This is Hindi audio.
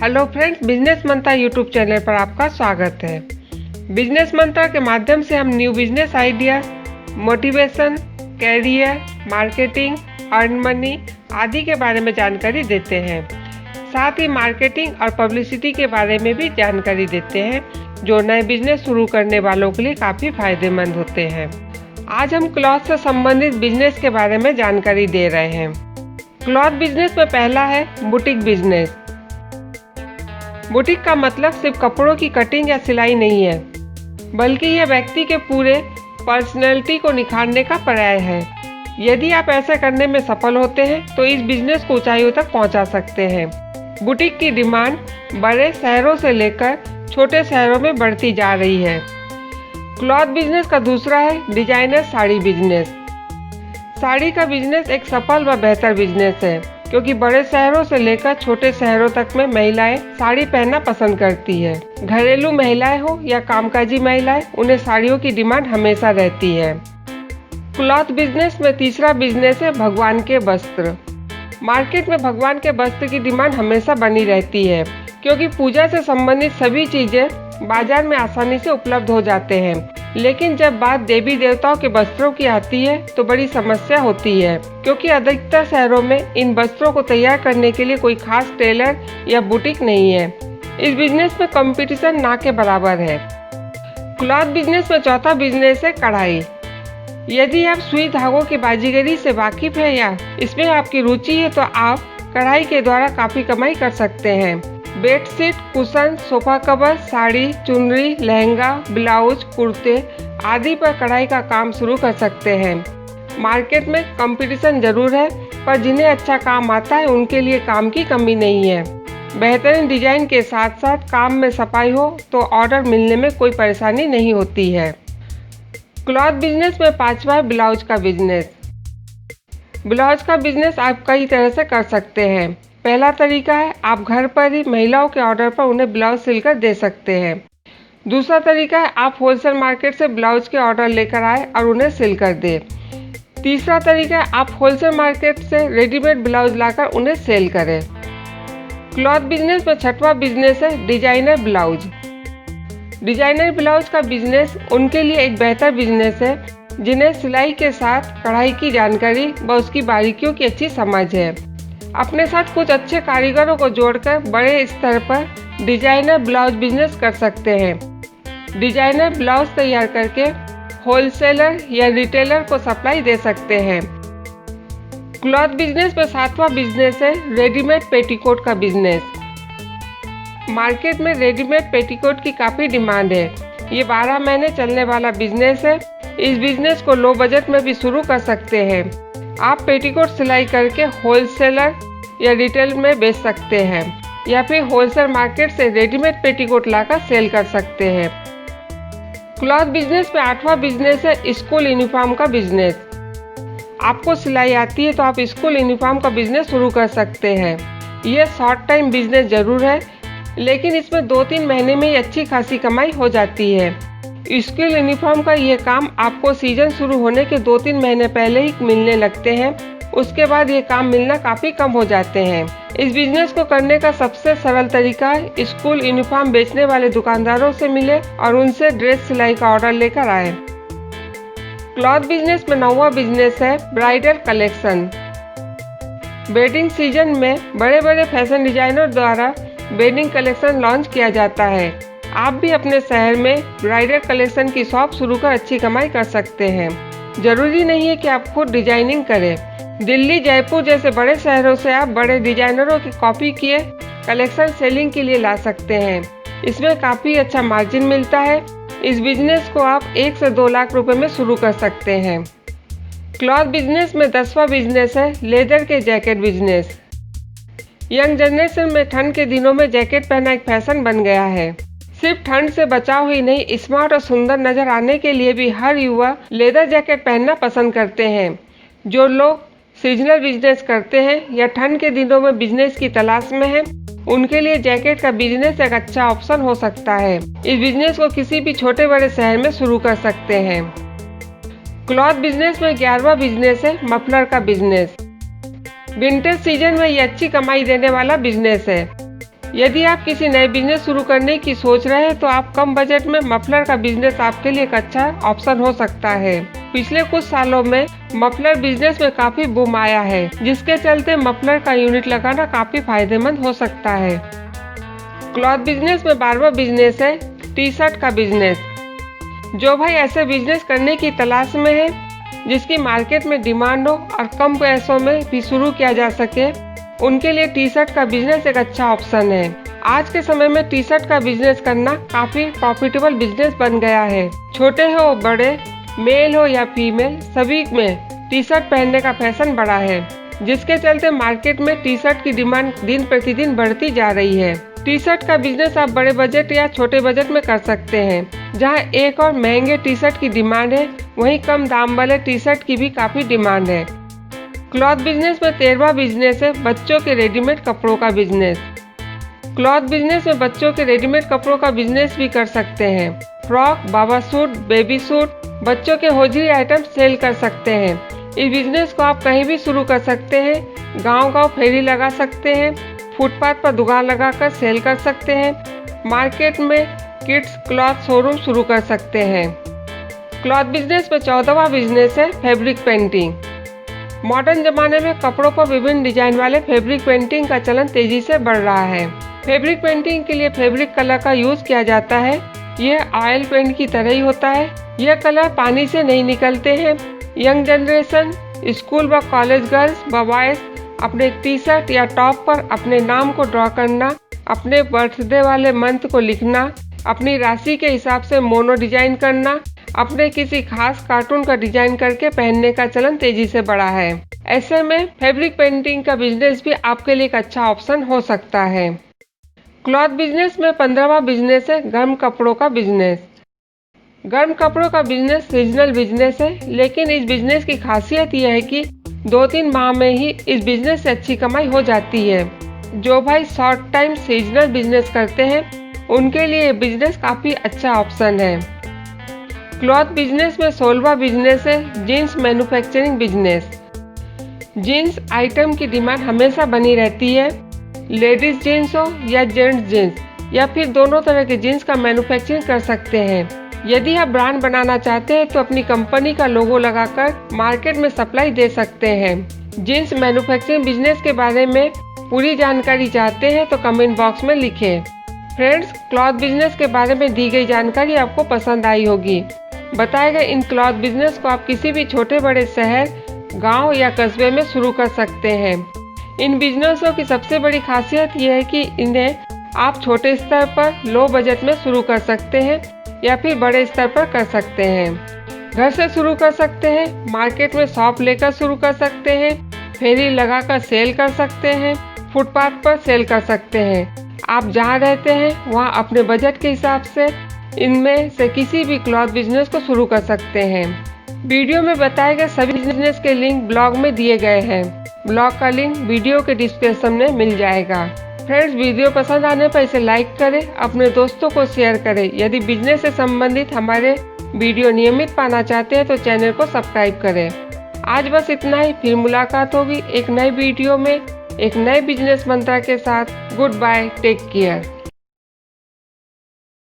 हेलो फ्रेंड्स, बिजनेस मंत्रा यूट्यूब चैनल पर आपका स्वागत है। बिजनेस मंत्रा के माध्यम से हम new business idea, motivation, career, marketing, earn money आदि के बारे में जानकारी देते हैं। साथ ही मार्केटिंग और पब्लिसिटी के बारे में भी जानकारी देते हैं, जो नए बिजनेस शुरू करने वालों के लिए काफ़ी फायदेमंद होते हैं। आज हम क्लॉथ से संबंधित बिजनेस के बारे में जानकारी दे रहे हैं। क्लॉथ बिजनेस में पहला है बुटीक बिजनेस। बुटीक का मतलब सिर्फ कपड़ों की कटिंग या सिलाई नहीं है, बल्कि यह व्यक्ति के पूरे पर्सनैलिटी को निखारने का पर्याय है। यदि आप ऐसा करने में सफल होते हैं तो इस बिजनेस को ऊंचाइयों तक पहुंचा सकते हैं। बुटीक की डिमांड बड़े शहरों से लेकर छोटे शहरों में बढ़ती जा रही है। क्लॉथ बिजनेस का दूसरा है डिजाइनर साड़ी बिजनेस। साड़ी का बिजनेस एक सफल व बेहतर बिजनेस है, क्योंकि बड़े शहरों से लेकर छोटे शहरों तक में महिलाएं साड़ी पहनना पसंद करती है। घरेलू महिलाएं हो या कामकाजी महिलाएं, उन्हें साड़ियों की डिमांड हमेशा रहती है। क्लॉथ बिजनेस में तीसरा बिजनेस है भगवान के वस्त्र। मार्केट में भगवान के वस्त्र की डिमांड हमेशा बनी रहती है, क्योंकि पूजा से संबंधित सभी चीजें बाजार में आसानी से उपलब्ध हो जाते हैं। लेकिन जब बात देवी देवताओं के वस्त्रों की आती है तो बड़ी समस्या होती है, क्योंकि अधिकतर शहरों में इन वस्त्रों को तैयार करने के लिए कोई खास टेलर या बुटीक नहीं है। इस बिजनेस में कंपटीशन ना के बराबर है। क्लॉथ बिजनेस में चौथा बिजनेस है कढ़ाई। यदि आप सुई धागों की बाजीगरी से वाकिफ है या इसमें आपकी रुचि है तो आप कढ़ाई के द्वारा काफी कमाई कर सकते हैं। Bedsheet, cushion, sofa cover, sari, चुनरी, लहंगा, ब्लाउज, कुर्ते आदि पर कढ़ाई का काम शुरू कर सकते हैं। मार्केट में कंपटीशन जरूर है, पर जिन्हें अच्छा काम आता है उनके लिए काम की कमी नहीं है। बेहतरीन डिजाइन के साथ साथ काम में सफाई हो तो ऑर्डर मिलने में कोई परेशानी नहीं होती है। क्लॉथ बिजनेस में पांचवा है ब्लाउज का बिजनेस। ब्लाउज का बिजनेस आप कई तरह से कर सकते हैं। पहला तरीका है आप घर पर ही महिलाओं के ऑर्डर पर उन्हें ब्लाउज सिलकर दे सकते हैं। दूसरा तरीका है आप होलसेल मार्केट से ब्लाउज के ऑर्डर लेकर आए और उन्हें सिलकर दें। तीसरा तरीका है आप होलसेल मार्केट से रेडीमेड ब्लाउज लाकर उन्हें सेल करें। क्लॉथ बिजनेस में छठवां बिजनेस है डिजाइनर ब्लाउज। डिजाइनर ब्लाउज का बिजनेस उनके लिए एक बेहतर बिजनेस है जिन्हें सिलाई के साथ कढ़ाई की जानकारी व उसकी बारीकियों की अच्छी समझ है। अपने साथ कुछ अच्छे कारीगरों को जोड़कर बड़े स्तर पर डिजाइनर ब्लाउज बिजनेस कर सकते हैं। डिजाइनर ब्लाउज तैयार करके होलसेलर या रिटेलर को सप्लाई दे सकते हैं। क्लॉथ बिजनेस में सातवां बिजनेस है रेडीमेड पेटीकोट का बिजनेस। मार्केट में रेडीमेड पेटीकोट की काफ़ी डिमांड है। ये 12 महीने चलने वाला बिजनेस है। इस बिजनेस को लो बजट में भी शुरू कर सकते हैं। आप पेटीकोट सिलाई करके होलसेलर या रिटेल में बेच सकते हैं, या फिर होलसेल मार्केट से रेडीमेड पेटीकोट लाकर सेल कर सकते हैं। क्लॉथ बिजनेस में आठवां बिजनेस है स्कूल यूनिफॉर्म का बिजनेस। आपको सिलाई आती है तो आप स्कूल यूनिफॉर्म का बिजनेस शुरू कर सकते हैं। यह शॉर्ट टाइम बिजनेस जरूर है, लेकिन इसमें 2-3 महीने में ही अच्छी खासी कमाई हो जाती है। स्कूल यूनिफॉर्म का यह काम आपको सीजन शुरू होने के 2-3 महीने पहले ही मिलने लगते हैं। उसके बाद ये काम मिलना काफ़ी कम हो जाते हैं। इस बिजनेस को करने का सबसे सरल तरीका है स्कूल यूनिफॉर्म बेचने वाले दुकानदारों से मिले और उनसे ड्रेस सिलाई का ऑर्डर लेकर आए। क्लॉथ बिजनेस में 9वां बिजनेस है ब्राइडल कलेक्शन। वेडिंग सीजन में बड़े बड़े फैशन डिजाइनर द्वारा वेडिंग कलेक्शन लॉन्च किया जाता है। आप भी अपने शहर में ब्राइडल कलेक्शन की शॉप शुरू कर अच्छी कमाई कर सकते हैं। जरूरी नहीं है कि आप खुद डिजाइनिंग करें। दिल्ली, जयपुर जैसे बड़े शहरों से आप बड़े डिजाइनरों की कॉपी किए कलेक्शन सेलिंग के लिए ला सकते हैं। इसमें काफ़ी अच्छा मार्जिन मिलता है। इस बिजनेस को आप 1 से 2 लाख रुपए में शुरू कर सकते हैं। क्लॉथ बिजनेस में 10वां बिजनेस है लेदर के जैकेट बिजनेस। यंग जनरेशन में ठंड के दिनों में जैकेट पहनना एक फैशन बन गया है। सिर्फ ठंड से बचाव ही नहीं, स्मार्ट और सुंदर नजर आने के लिए भी हर युवा लेदर जैकेट पहनना पसंद करते हैं। जो लोग सीजनल बिजनेस करते हैं या ठंड के दिनों में बिजनेस की तलाश में हैं, उनके लिए जैकेट का बिजनेस एक अच्छा ऑप्शन हो सकता है। इस बिजनेस को किसी भी छोटे बड़े शहर में शुरू कर सकते हैं। क्लॉथ बिजनेस में 11वां बिजनेस है मफलर का बिजनेस। विंटर सीजन में ये अच्छी कमाई देने वाला बिजनेस है। यदि आप किसी नए बिजनेस शुरू करने की सोच रहे हैं तो आप कम बजट में मफलर का बिजनेस आपके लिए एक अच्छा ऑप्शन हो सकता है। पिछले कुछ सालों में मफलर बिजनेस में काफी बूम आया है, जिसके चलते मफलर का यूनिट लगाना काफी फायदेमंद हो सकता है। क्लॉथ बिजनेस में 12वां बिजनेस है टी शर्ट का बिजनेस। जो भाई ऐसे बिजनेस करने की तलाश में है जिसकी मार्केट में डिमांड हो और कम पैसों में भी शुरू किया जा सके, उनके लिए टी शर्ट का बिजनेस एक अच्छा ऑप्शन है। आज के समय में टी शर्ट का बिजनेस करना काफी प्रॉफिटेबल बिजनेस बन गया है। छोटे हो बड़े, मेल हो या फीमेल, सभी में टी शर्ट पहनने का फैशन बढ़ा है, जिसके चलते मार्केट में टी शर्ट की डिमांड दिन प्रतिदिन बढ़ती जा रही है। टी शर्ट का बिजनेस आप बड़े बजट या छोटे बजट में कर सकते हैं। जहां एक और महंगे टी शर्ट की डिमांड है, वहीं कम दाम वाले टी शर्ट की भी काफी डिमांड है। क्लॉथ बिजनेस में 13वां बिजनेस है बच्चों के रेडीमेड कपड़ों का बिजनेस। क्लॉथ बिजनेस में बच्चों के रेडीमेड कपड़ों का बिजनेस भी कर सकते हैं। फ्रॉक, बाबा सूट, बेबी सूट, बच्चों के होजरी आइटम सेल कर सकते हैं। इस बिजनेस को आप कहीं भी शुरू कर सकते हैं। गांव-गांव फेरी लगा सकते हैं, फुटपाथ पर दुकान लगाकर सेल कर सकते हैं। मार्केट में किड्स क्लॉथ शोरूम शुरू कर सकते हैं। क्लॉथ बिजनेस में 14वां बिजनेस है फैब्रिक पेंटिंग। मॉडर्न जमाने में कपड़ों पर विभिन्न डिजाइन वाले फैब्रिक पेंटिंग का चलन तेजी से बढ़ रहा है। फैब्रिक पेंटिंग के लिए फैब्रिक कलर का यूज किया जाता है। यह ऑयल पेंट की तरह ही होता है। यह कलर पानी से नहीं निकलते हैं। यंग जनरेशन, स्कूल व कॉलेज गर्ल्स व बॉयज अपने टी शर्ट या टॉप पर अपने नाम को ड्रॉ करना, अपने बर्थडे वाले मंथ को लिखना, अपनी राशि के हिसाब से मोनो डिजाइन करना, अपने किसी खास कार्टून का डिजाइन करके पहनने का चलन तेजी से बढ़ा है। ऐसे में फैब्रिक पेंटिंग का बिजनेस भी आपके लिए एक अच्छा ऑप्शन हो सकता है। क्लॉथ बिजनेस में 15वां बिजनेस है गर्म कपड़ों का बिजनेस। गर्म कपड़ों का बिजनेस सीजनल बिजनेस है, लेकिन इस बिजनेस की खासियत यह है कि 2-3 माह में ही इस बिजनेस से अच्छी कमाई हो जाती है। जो भाई शॉर्ट टाइम सीजनल बिजनेस करते हैं, उनके लिए बिजनेस काफी अच्छा ऑप्शन है। क्लॉथ बिजनेस में 16वां बिजनेस है jeans manufacturing business. Jeans item की डिमांड हमेशा बनी रहती है। लेडीज जीन्स हो या जेंट्स जीन्स या फिर दोनों तरह के जीन्स का मैन्युफैक्चरिंग कर सकते हैं। यदि आप ब्रांड बनाना चाहते हैं तो अपनी कंपनी का लोगो लगाकर मार्केट में सप्लाई दे सकते हैं। जीन्स मैन्युफैक्चरिंग बिजनेस के बारे में पूरी जानकारी चाहते हैं तो कमेंट बॉक्स में लिखें। फ्रेंड्स, क्लॉथ बिजनेस के बारे में दी गई जानकारी आपको पसंद आई होगी। बताए गए इन क्लॉथ बिजनेस को आप किसी भी छोटे बड़े शहर, गांव या कस्बे में शुरू कर सकते हैं। इन बिजनेसों की सबसे बड़ी खासियत यह है कि इन्हें आप छोटे स्तर पर लो बजट में शुरू कर सकते हैं या फिर बड़े स्तर पर कर सकते हैं। घर से शुरू कर सकते हैं, मार्केट में शॉप लेकर शुरू कर सकते हैं, फेरी लगाकर सेल कर सकते हैं, फुटपाथ पर सेल कर सकते हैं। आप जहां रहते हैं वहां अपने बजट के हिसाब से इनमें से किसी भी क्लॉथ बिजनेस को शुरू कर सकते हैं। वीडियो में बताए गए सभी बिजनेस के लिंक ब्लॉग में दिए गए हैं। ब्लॉग का लिंक वीडियो के डिस्क्रिप्शन में मिल जाएगा। फ्रेंड्स, वीडियो पसंद आने पर इसे लाइक करें, अपने दोस्तों को शेयर करें। यदि बिजनेस से संबंधित हमारे वीडियो नियमित पाना चाहते हैं तो चैनल को सब्सक्राइब करें। आज बस इतना ही, फिर मुलाकात होगी एक नए वीडियो में एक नए बिजनेस मंत्र के साथ। Good bye, take care.